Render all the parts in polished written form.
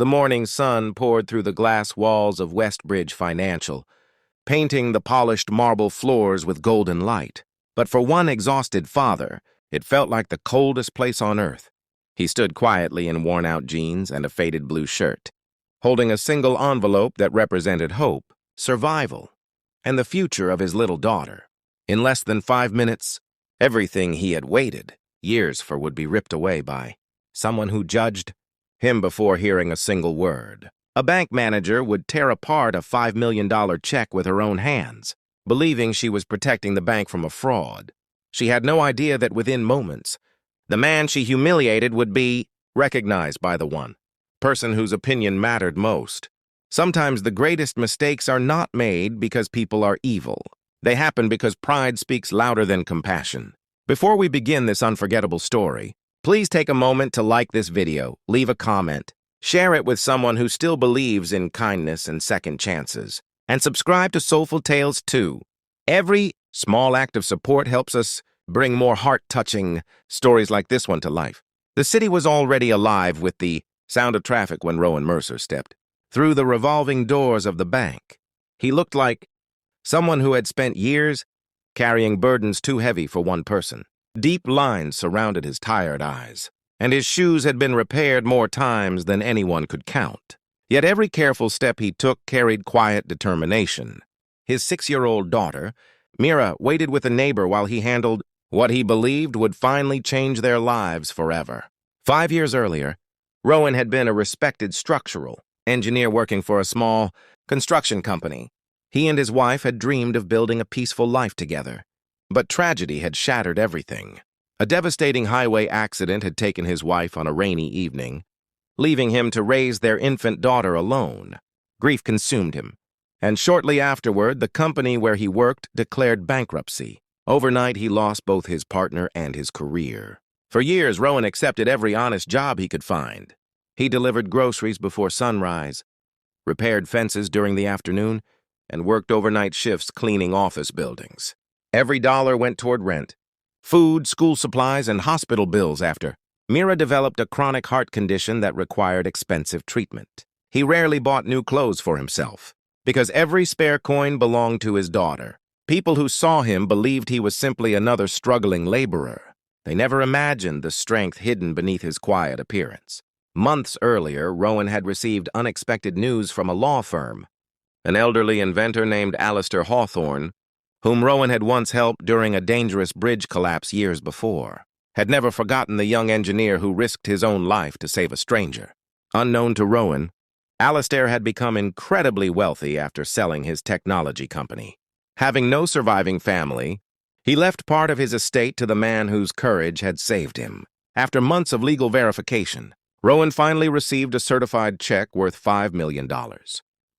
The morning sun poured through the glass walls of Westbridge Financial, painting the polished marble floors with golden light. But for one exhausted father, it felt like the coldest place on earth. He stood quietly in worn-out jeans and a faded blue shirt, holding a single envelope that represented hope, survival, and the future of his little daughter. In less than 5 minutes, everything he had waited years for would be ripped away by someone who judged him before hearing a single word. A bank manager would tear apart a $5 million check with her own hands, believing she was protecting the bank from a fraud. She had no idea that within moments, the man she humiliated would be recognized by the one person whose opinion mattered most. Sometimes the greatest mistakes are not made because people are evil. They happen because pride speaks louder than compassion. Before we begin this unforgettable story, please take a moment to like this video, leave a comment, share it with someone who still believes in kindness and second chances, and subscribe to Soulful Tales too. Every small act of support helps us bring more heart-touching stories like this one to life. The city was already alive with the sound of traffic when Rowan Mercer stepped through the revolving doors of the bank. He looked like someone who had spent years carrying burdens too heavy for one person. Deep lines surrounded his tired eyes, and his shoes had been repaired more times than anyone could count. Yet every careful step he took carried quiet determination. His 6-year-old daughter, Mira, waited with a neighbor while he handled what he believed would finally change their lives forever. 5 years earlier, Rowan had been a respected structural engineer working for a small construction company. He and his wife had dreamed of building a peaceful life together. But tragedy had shattered everything. A devastating highway accident had taken his wife on a rainy evening, leaving him to raise their infant daughter alone. Grief consumed him, and shortly afterward, the company where he worked declared bankruptcy. Overnight, he lost both his partner and his career. For years, Rowan accepted every honest job he could find. He delivered groceries before sunrise, repaired fences during the afternoon, and worked overnight shifts cleaning office buildings. Every dollar went toward rent, food, school supplies, and hospital bills after Mira developed a chronic heart condition that required expensive treatment. He rarely bought new clothes for himself, because every spare coin belonged to his daughter. People who saw him believed he was simply another struggling laborer. They never imagined the strength hidden beneath his quiet appearance. Months earlier, Rowan had received unexpected news from a law firm. An elderly inventor named Alistair Hawthorne, whom Rowan had once helped during a dangerous bridge collapse years before, had never forgotten the young engineer who risked his own life to save a stranger. Unknown to Rowan, Alistair had become incredibly wealthy after selling his technology company. Having no surviving family, he left part of his estate to the man whose courage had saved him. After months of legal verification, Rowan finally received a certified check worth $5 million.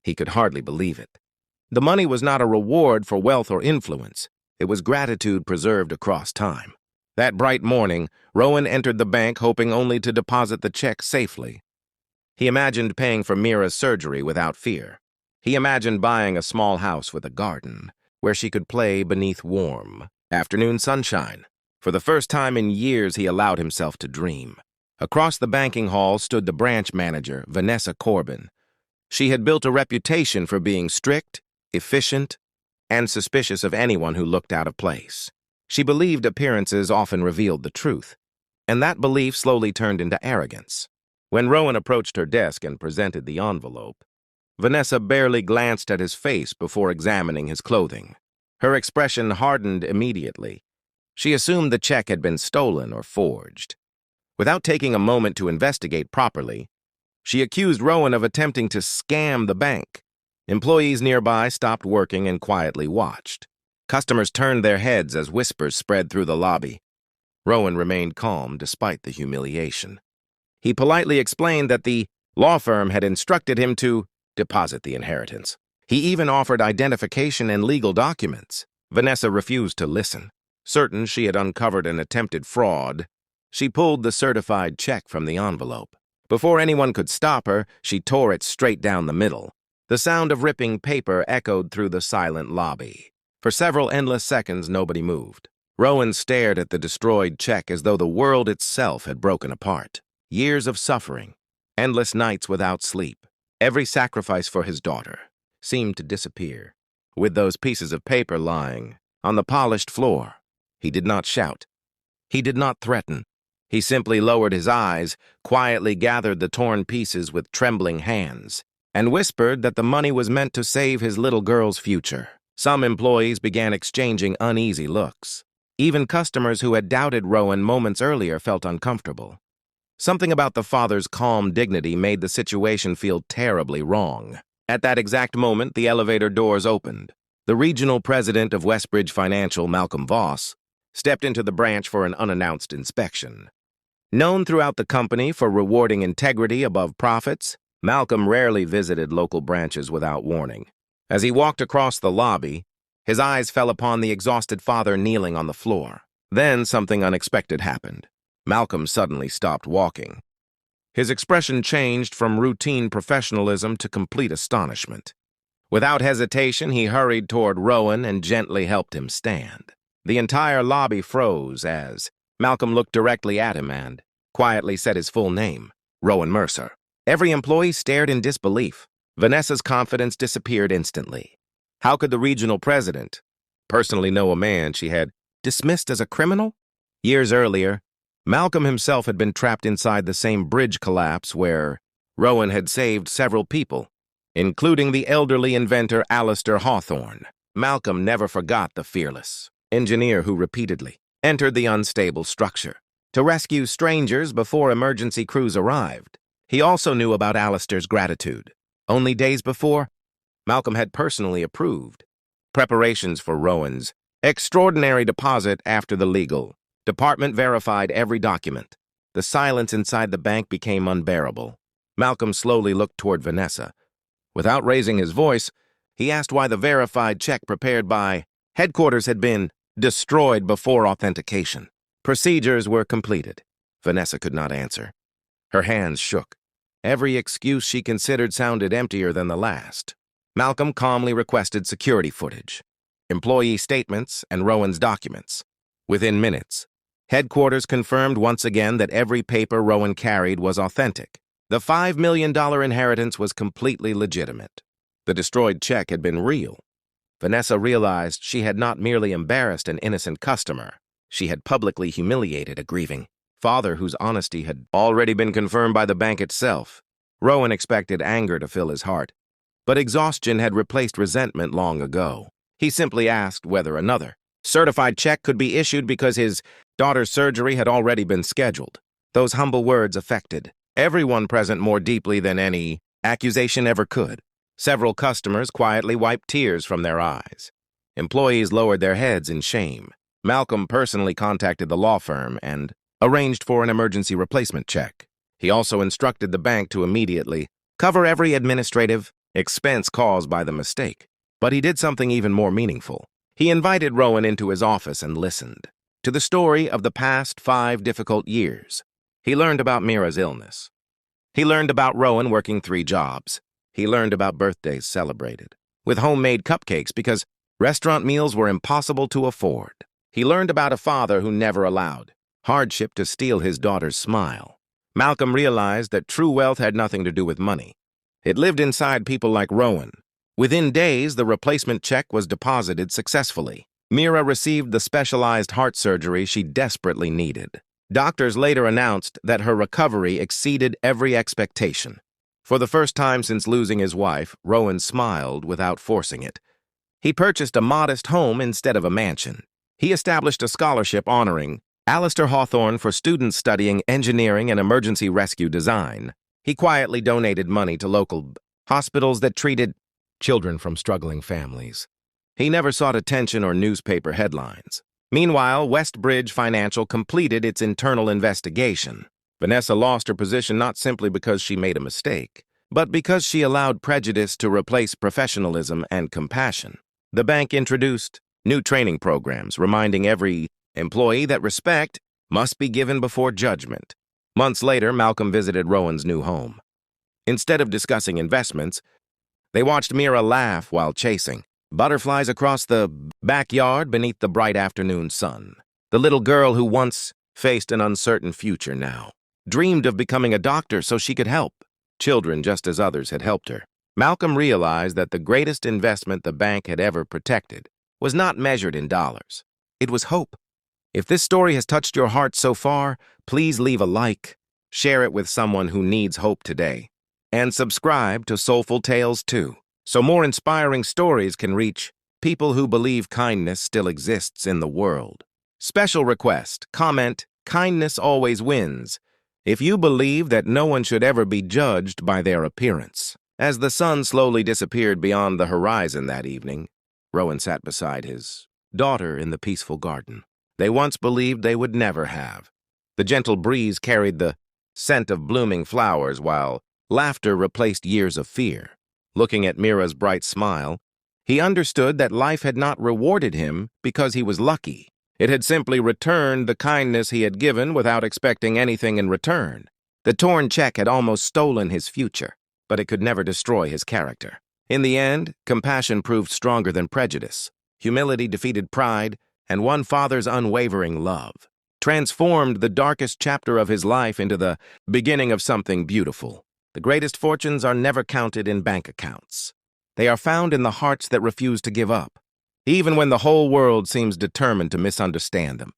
He could hardly believe it. The money was not a reward for wealth or influence. It was gratitude preserved across time. That bright morning, Rowan entered the bank hoping only to deposit the check safely. He imagined paying for Mira's surgery without fear. He imagined buying a small house with a garden, where she could play beneath warm afternoon sunshine. For the first time in years, he allowed himself to dream. Across the banking hall stood the branch manager, Vanessa Corbin. She had built a reputation for being strict, efficient, and suspicious of anyone who looked out of place. She believed appearances often revealed the truth, and that belief slowly turned into arrogance. When Rowan approached her desk and presented the envelope, Vanessa barely glanced at his face before examining his clothing. Her expression hardened immediately. She assumed the check had been stolen or forged. Without taking a moment to investigate properly, she accused Rowan of attempting to scam the bank. Employees nearby stopped working and quietly watched. Customers turned their heads as whispers spread through the lobby. Rowan remained calm despite the humiliation. He politely explained that the law firm had instructed him to deposit the inheritance. He even offered identification and legal documents. Vanessa refused to listen. Certain she had uncovered an attempted fraud, she pulled the certified check from the envelope. Before anyone could stop her, she tore it straight down the middle. The sound of ripping paper echoed through the silent lobby. For several endless seconds, nobody moved. Rowan stared at the destroyed check as though the world itself had broken apart. Years of suffering, Endless nights without sleep. Every sacrifice for his daughter seemed to disappear. With those pieces of paper lying on the polished floor, he did not shout. He did not threaten. He simply lowered his eyes, quietly gathered the torn pieces with trembling hands, and whispered that the money was meant to save his little girl's future. Some employees began exchanging uneasy looks. Even customers who had doubted Rowan moments earlier felt uncomfortable. Something about the father's calm dignity made the situation feel terribly wrong. At that exact moment, the elevator doors opened. The regional president of Westbridge Financial, Malcolm Voss, stepped into the branch for an unannounced inspection. Known throughout the company for rewarding integrity above profits, Malcolm rarely visited local branches without warning. As he walked across the lobby, his eyes fell upon the exhausted father kneeling on the floor. Then something unexpected happened. Malcolm suddenly stopped walking. His expression changed from routine professionalism to complete astonishment. Without hesitation, he hurried toward Rowan and gently helped him stand. The entire lobby froze as Malcolm looked directly at him and quietly said his full name, Rowan Mercer. Every employee stared in disbelief. Vanessa's confidence disappeared instantly. How could the regional president personally know a man she had dismissed as a criminal? Years earlier, Malcolm himself had been trapped inside the same bridge collapse where Rowan had saved several people, including the elderly inventor Alistair Hawthorne. Malcolm never forgot the fearless engineer who repeatedly entered the unstable structure to rescue strangers before emergency crews arrived. He also knew about Alistair's gratitude. Only days before, Malcolm had personally approved preparations for Rowan's extraordinary deposit after the legal department verified every document. The silence inside the bank became unbearable. Malcolm slowly looked toward Vanessa. Without raising his voice, he asked why the verified check prepared by headquarters had been destroyed before authentication. Procedures were completed. Vanessa could not answer. Her hands shook. Every excuse she considered sounded emptier than the last. Malcolm calmly requested security footage, employee statements, and Rowan's documents. Within minutes, headquarters confirmed once again that every paper Rowan carried was authentic. The $5 million inheritance was completely legitimate. The destroyed check had been real. Vanessa realized she had not merely embarrassed an innocent customer. She had publicly humiliated a grieving father whose honesty had already been confirmed by the bank itself. Rowan expected anger to fill his heart, but exhaustion had replaced resentment long ago. He simply asked whether another certified check could be issued because his daughter's surgery had already been scheduled. Those humble words affected everyone present more deeply than any accusation ever could. Several customers quietly wiped tears from their eyes. Employees lowered their heads in shame. Malcolm personally contacted the law firm and arranged for an emergency replacement check. He also instructed the bank to immediately cover every administrative expense caused by the mistake. But he did something even more meaningful. He invited Rowan into his office and listened to the story of the past 5 difficult years. He learned about Mira's illness. He learned about Rowan working 3 jobs. He learned about birthdays celebrated with homemade cupcakes because restaurant meals were impossible to afford. He learned about a father who never allowed hardship to steal his daughter's smile. Malcolm realized that true wealth had nothing to do with money. It lived inside people like Rowan. Within days, the replacement check was deposited successfully. Mira received the specialized heart surgery she desperately needed. Doctors later announced that her recovery exceeded every expectation. For the first time since losing his wife, Rowan smiled without forcing it. He purchased a modest home instead of a mansion. He established a scholarship honoring Alistair Hawthorne for students studying engineering and emergency rescue design. He quietly donated money to local hospitals that treated children from struggling families. He never sought attention or newspaper headlines. Meanwhile, Westbridge Financial completed its internal investigation. Vanessa lost her position not simply because she made a mistake, but because she allowed prejudice to replace professionalism and compassion. The bank introduced new training programs, reminding every employee that respect must be given before judgment. Months later, Malcolm visited Rowan's new home. Instead of discussing investments, they watched Mira laugh while chasing butterflies across the backyard beneath the bright afternoon sun. The little girl who once faced an uncertain future now dreamed of becoming a doctor so she could help children just as others had helped her. Malcolm realized that the greatest investment the bank had ever protected was not measured in dollars. It was hope. If this story has touched your heart so far, please leave a like, share it with someone who needs hope today, and subscribe to Soulful Tales too, so more inspiring stories can reach people who believe kindness still exists in the world. Special request, comment, kindness always wins, if you believe that no one should ever be judged by their appearance. As the sun slowly disappeared beyond the horizon that evening, Rowan sat beside his daughter in the peaceful garden they once believed they would never have. The gentle breeze carried the scent of blooming flowers while laughter replaced years of fear. Looking at Mira's bright smile, he understood that life had not rewarded him because he was lucky. It had simply returned the kindness he had given without expecting anything in return. The torn check had almost stolen his future, but it could never destroy his character. In the end, compassion proved stronger than prejudice. Humility defeated pride, and one father's unwavering love transformed the darkest chapter of his life into the beginning of something beautiful. The greatest fortunes are never counted in bank accounts. They are found in the hearts that refuse to give up, even when the whole world seems determined to misunderstand them.